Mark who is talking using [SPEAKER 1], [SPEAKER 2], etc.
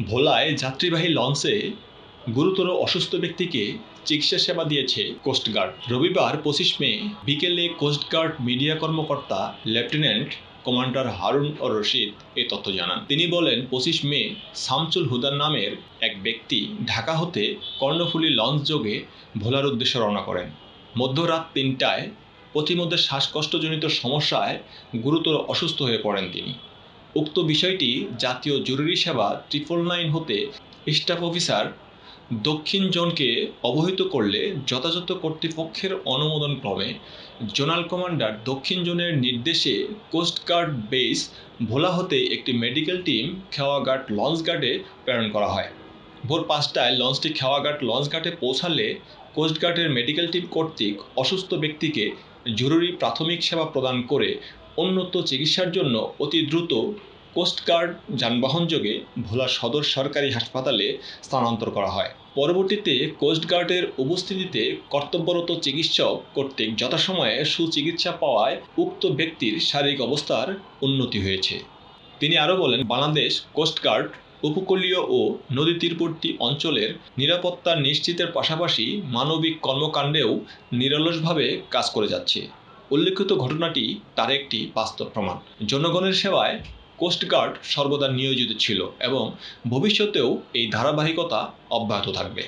[SPEAKER 1] ভোলায় যাত্রীবাহী লঞ্চে গুরুতর অসুস্থ ব্যক্তিকে চিকিৎসা সেবা দিয়েছে কোস্টগার্ড। রবিবার ২৫ মে বিকেলে কোস্টগার্ড মিডিয়া কর্মকর্তা লেফটেন্যান্ট কমান্ডার হারুন রশিদ এ তথ্য জানান। তিনি বলেন, ২৫ মে শামসুল হুদার নামের এক ব্যক্তি ঢাকা হতে কর্ণফুলী লঞ্চ যোগে ভোলার উদ্দেশ্যে রওনা করেন। মধ্যরাত ৩টায় পথিমধ্যে শ্বাসকষ্টজনিত সমস্যায় গুরুতর অসুস্থ হয়ে পড়েন তিনি। উক্ত বিষয়টি জাতীয় জরুরি সেবা 999 হতে স্টাফ অফিসার দক্ষিণ জোনকে অবহিত করলে যথাযথ কর্তৃপক্ষের অনুমোদনক্রমে জোনাল কমান্ডার দক্ষিণ জোনের নির্দেশে কোস্টগার্ড বেস ভোলা হতে একটি মেডিকেল টিম খেওয়াঘাট লঞ্চঘাটে প্রেরণ করা হয়। ভোর ৫টায় লঞ্চটি খেওয়াঘাট লঞ্চঘাটে পৌঁছালে কোস্টগার্ডের মেডিকেল টিম কর্তৃক অসুস্থ ব্যক্তিকে জরুরি প্রাথমিক সেবা প্রদান করে উন্নত চিকিৎসার জন্য অতি দ্রুত কোস্টগার্ড যানবাহনযোগে ভোলা সদর সরকারি হাসপাতালে স্থানান্তর করা হয়। পরবর্তীতে কোস্টগার্ডের উপস্থিতিতে কর্তব্যরত চিকিৎসক কর্তৃক যথাসময়ে সুচিকিৎসা পাওয়ায় উক্ত ব্যক্তির শারীরিক অবস্থার উন্নতি হয়েছে। তিনি আরও বলেন, বাংলাদেশ কোস্টগার্ড উপকূলীয় ও নদী তীরবর্তী অঞ্চলের নিরাপত্তা নিশ্চিতের পাশাপাশি মানবিক কর্মকাণ্ডেও নিরলসভাবে কাজ করে যাচ্ছে। উল্লেখিত ঘটনাটি তার একটি বাস্তব প্রমাণ। জনগণের সেবায় কোস্টগার্ড সর্বদা নিয়োজিত ছিল এবং ভবিষ্যতেও এই ধারাবাহিকতা অব্যাহত থাকবে।